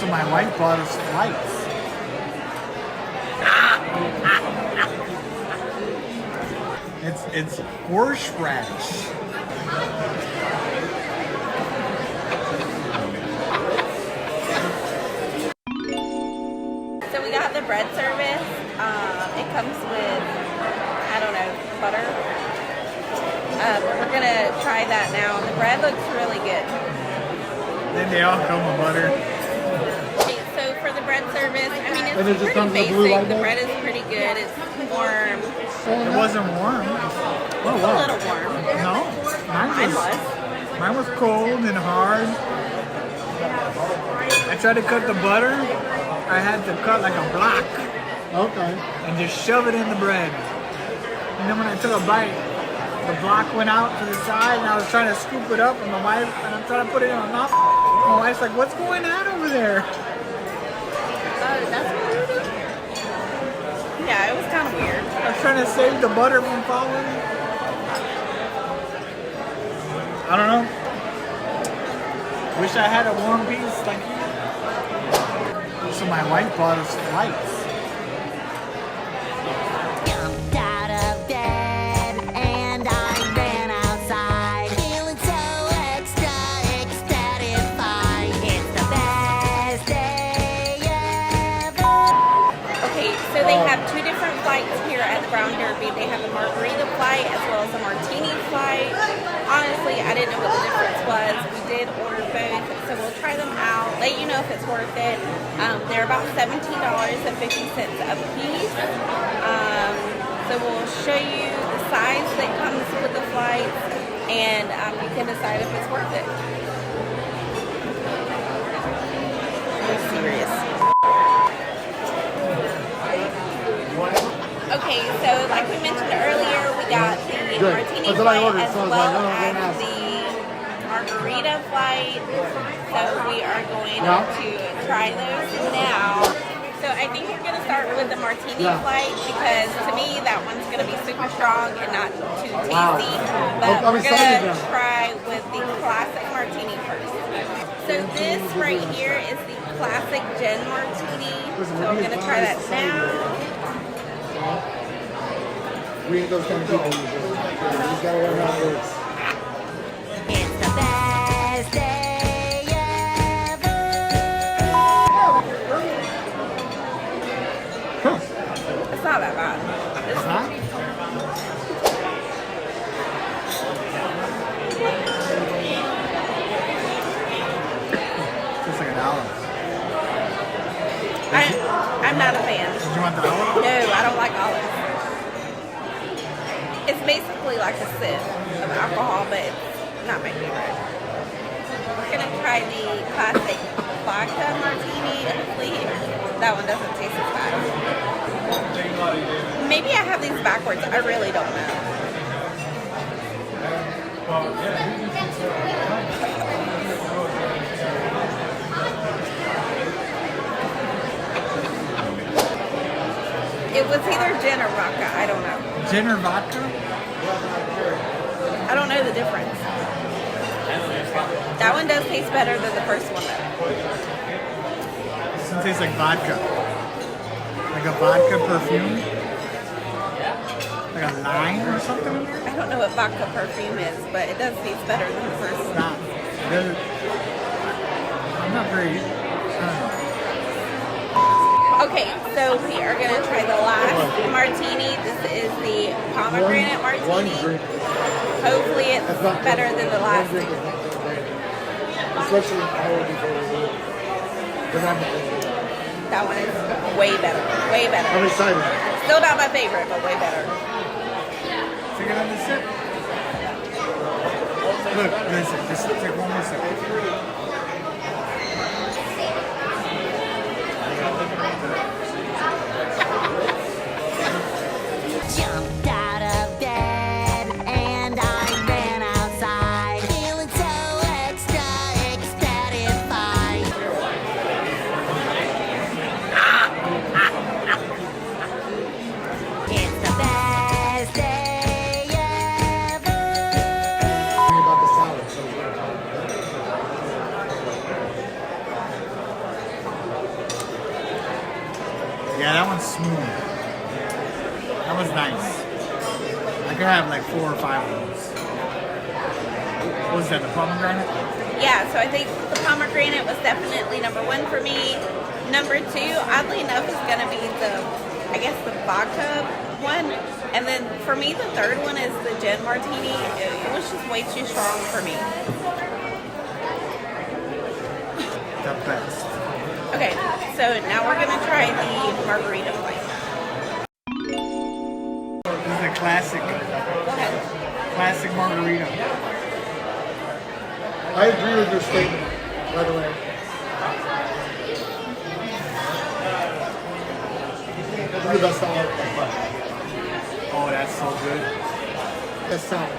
So my wife bought us flights. It's horseradish. So we got the bread service. It comes with, I don't know, butter. We're gonna try that now. The bread looks really good. Then they all come with butter. Okay, so for the bread service, I mean, it's pretty basic. The bread is pretty good. It's warm. It wasn't warm. A little warm. No, mine was cold and hard. I tried to cut the butter. I had to cut like a block. Okay. And just shove it in the bread. And then when I took a bite, the block went out to the side, and I was trying to scoop it up, and I'm trying to put it in my mouth. My wife's like, "What's going on over there?" That's weird. Yeah, it was kind of weird. I was trying to save the butter from falling. I don't know. Wish I had a warm piece like you. So my wife bought us flights. Jumped out of bed and I ran outside, feeling so extra ecstatic. It's the best day ever. Okay, so they have two different flights here at the Brown Derby. They have a margarita flight as well as a martini flight. Honestly, I didn't know what the difference was. We did order both, so we'll try them out, let you know if it's worth it. They're about $17.50 a piece. So we'll show you the size that comes with the flights, and you can decide if it's worth it. I'm serious. Okay, so like we mentioned earlier, we got the martini flight as well as the margarita flight. So we are going to try those now. So I think we're going to start with the martini flight because to me that one's going to be super strong and not too tasty. But we're going to try with the classic martini first. So this right here is the classic gin martini. So I'm going to try that now. We ain't those kind of people usually. You just gotta learn how it works. It's the best day ever. It's not that bad. Huh? Tastes like an olive. I'm not a fan. Did you want the olive? No, I don't like olives. It's basically like a sip of alcohol, but it's not my favorite. We're gonna try the classic vodka martini. Hopefully that one doesn't taste as bad. Maybe I have these backwards. I really don't know. It was either gin or vodka. I don't know. Gin or vodka? I don't know the difference. That one does taste better than the first one though. This one tastes like vodka. Like a vodka perfume? Like a lime or something in there? I don't know what vodka perfume is, but it does taste better than the first one. Stop. I'm not very... I don't know. Okay, so we are going to try the last martini. This is the pomegranate martini. Hopefully it's better than the last two. Especially an hour before we leave. That one is way better. Way better. I'm excited. Still not my favorite, but way better. Take another sip. Look, listen, just take one more sip. Jumped out of bed and I ran outside, feeling so extra ecstatic. It's the best day ever. About the salad. Yeah, that one's smooth. That was nice. I could have like 4 or 5 of those. What was that, the pomegranate? Yeah, so I think the pomegranate was definitely number 1 for me. Number 2, oddly enough, is gonna be I guess the vodka one. And then for me, the third one is the gin martini. It was just way too strong for me. The best. Okay, so now we're gonna try the margarita flight. This is a classic. Go ahead. Classic margarita. I agree with your statement, by the way. This is the best salad. Oh, that's so good. Best salad.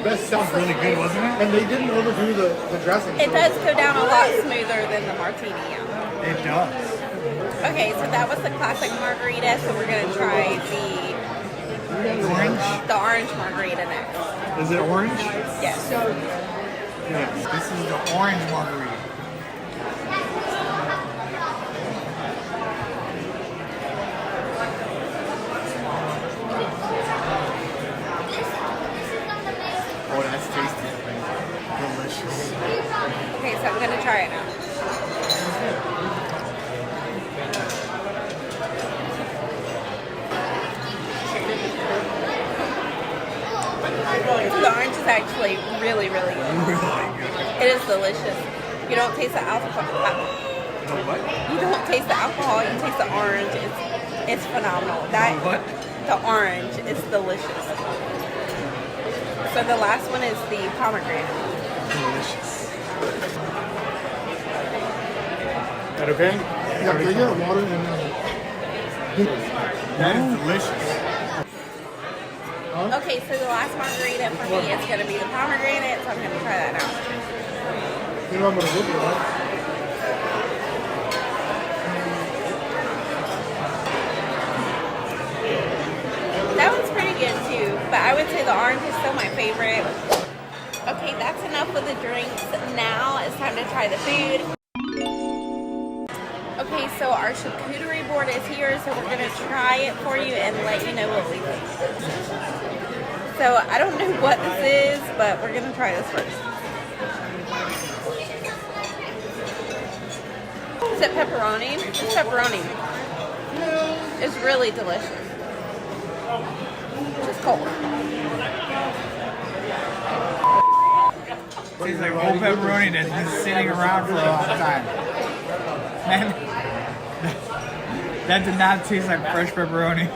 Best salad. That's really good, wasn't it? And they didn't overdo the dressing. It does go down a lot smoother than the martini. It does. Okay, so that was the classic margarita, so we're gonna try Orange? the orange margarita next. Is it orange? Yes. Yes. This is the orange margarita. Oh, that's tasty. Delicious. Okay, so I'm gonna try it now. The orange is actually really, really good. Really good. It is delicious. You don't taste the alcohol. The what? You don't taste the alcohol. You taste the orange. It's phenomenal. The what? The orange is delicious. So the last one is the pomegranate. Delicious. That okay? Yeah, can I get water and That is delicious. Okay, so the last margarita for me is going to be the pomegranate, so I'm going to try that now. you know I'm gonna look at that. That one's pretty good too, but I would say the orange is still my favorite. Okay, that's enough with the drinks. Now it's time to try the food. Okay, so our charcuterie board is here, so we're gonna try it for you and let you know what we think. So I don't know what this is, but we're gonna try this first. Is it pepperoni? It's pepperoni. It's really delicious. Just cold. Tastes like old pepperoni that's been sitting around for a long time. Man, that did not taste like fresh pepperoni.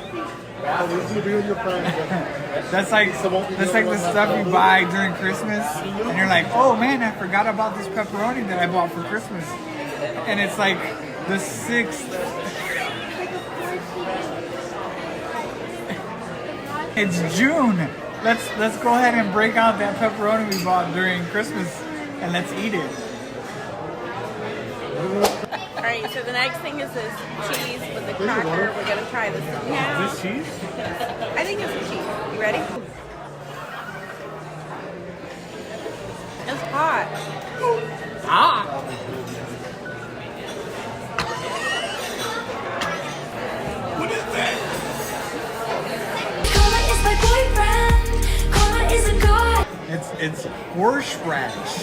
That's like the stuff you buy during Christmas, and you're like, oh man, I forgot about this pepperoni that I bought for Christmas, and it's like the 6th. It's June. Let's go ahead and break out that pepperoni we bought during Christmas, and let's eat it. Alright, so the next thing is this cheese with the cracker. We're gonna try this now. Is this cheese? I think it's a cheese. You ready? It's hot. Ah! What is that? Karma is my boyfriend. Karma is a god. It's horseradish.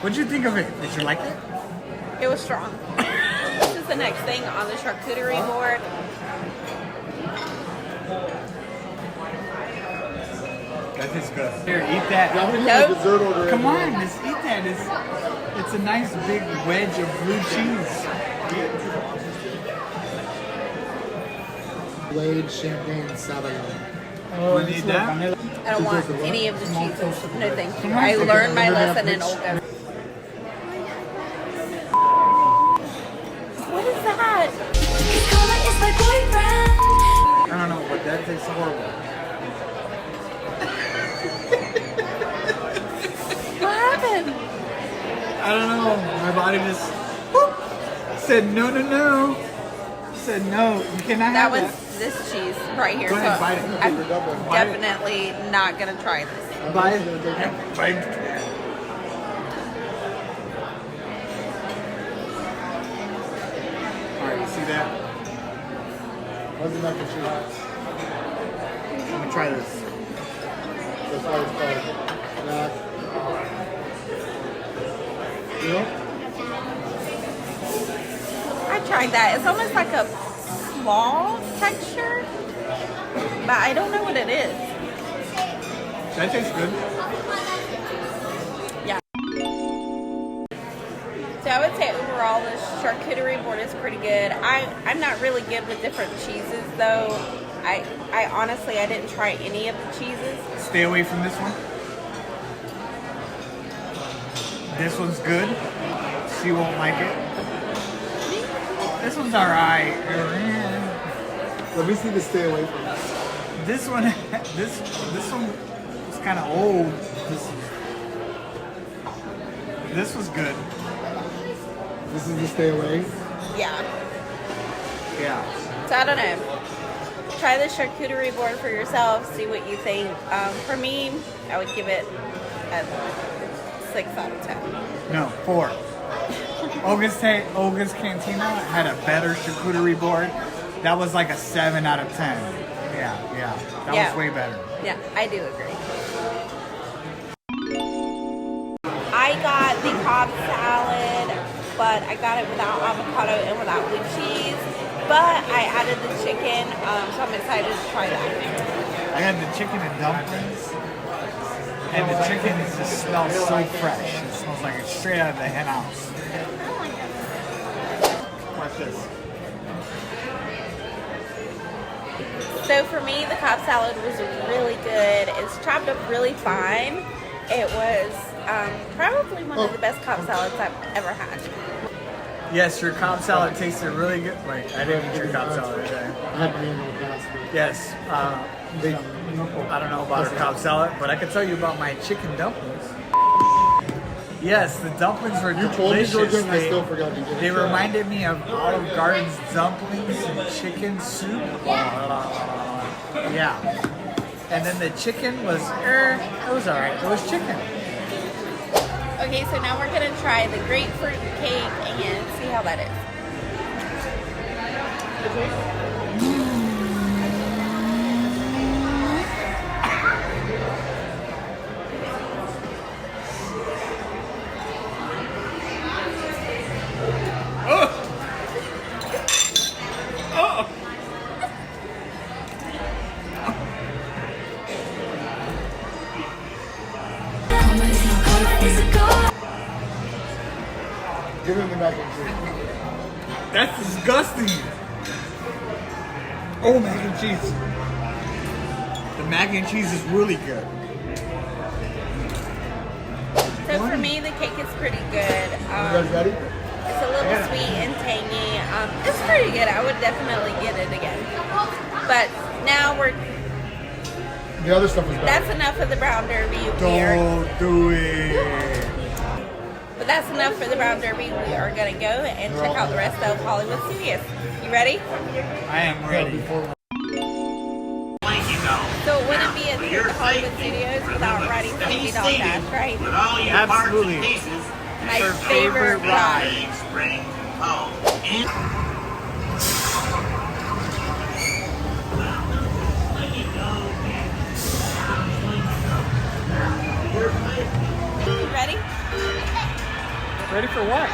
What'd you think of it? Did you like it? It was strong. This is the next thing on the charcuterie board. That is good. Here, eat that. Nope. Come on, just eat that. It's a nice big wedge of blue cheese. Blade champagne sauvignon. Oh, you need that? I don't want any of the cheeses. No thank you. Come on, I take learned it. my Remember that, lesson in bitch. Olga. What is that? Karma is my boyfriend. I don't know, but that tastes horrible. What happened? I don't know. My body just whoop, said no, no, no. Said no. You cannot That have was that. this cheese right here. Go ahead, bite it. I'm Bite it. definitely not gonna try this. Bite it. Bite. that. What's the mac and cheese? I'm gonna try this. That's why it's called mac. You know? I tried that. It's almost like a small texture, but I don't know what it is. That tastes good. Yeah. So I would say overall the charcuterie board is pretty good. I'm not really good with different cheeses though. I honestly I didn't try any of the cheeses. Stay away from this one. This one's good. She won't like it. This one's alright. Let me see the stay away from it. This one, this one was kind of old. This was good. This is the stay away. Yeah. Yeah. So I don't know. Try the charcuterie board for yourself. See what you think. For me, I would give it a 6 out of 10. No, 4. Olga's Cantina had a better charcuterie board. That was like a 7 out of 10. Yeah. That was way better. Yeah, I do agree. I got the Cobb salad, but I got it without avocado and without blue cheese. But I added the chicken, so I'm excited to try that. I had the chicken and dumplings. And the chicken just smells so fresh. It smells like it's straight out of the hen house. Watch this. So for me, the Cobb salad was really good. It's chopped up really fine. It was probably one of the best Cobb salads I've ever had. Yes, your Cobb salad tasted really good. Wait, I didn't eat your Cobb salad today. I had me in the past. Yes, I don't know about her Cobb salad, but I can tell you about my chicken dumplings. Yes, the dumplings were You told me, delicious. Georgia, and I still forgot to get it. They reminded me of Olive Garden's dumplings and chicken soup. Yeah. And then the chicken was, it was alright. It was chicken. Okay, so now we're gonna try the grapefruit cake and see how that is. Give him the mac and cheese. That's disgusting. Oh, mac and cheese. The mac and cheese is really good. So for me, the cake is pretty good. You guys ready? It's a little sweet and tangy. It's pretty good. I would definitely get it again. But now The other stuff is better. that's enough of the Brown Derby. Don't do it. But that's enough for the Brown Derby. We are going to go and check out the rest of Hollywood Studios. You ready? I am ready. So it wouldn't be a trip to Hollywood Studios without riding Slinky Dog Dash, right? Absolutely. My Her favorite ride. You ready? Ready for what?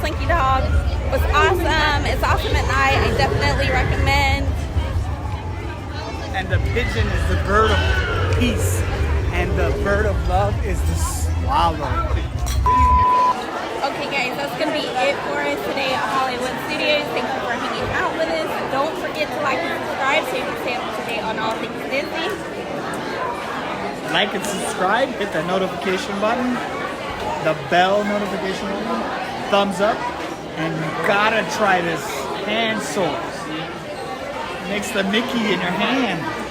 Slinky dog. It was awesome. It's awesome at night. I definitely recommend. And the pigeon is the bird of peace, and the bird of love is the swallow. Okay guys, that's going to be it for us today at Hollywood Studios. Thank you for hanging out with us. Don't forget to like and subscribe so you can stay up to date on all things Disney. Like and subscribe, hit the notification button, the bell notification button, thumbs up, and you gotta try this hand sauce. It makes the Mickey in your hand.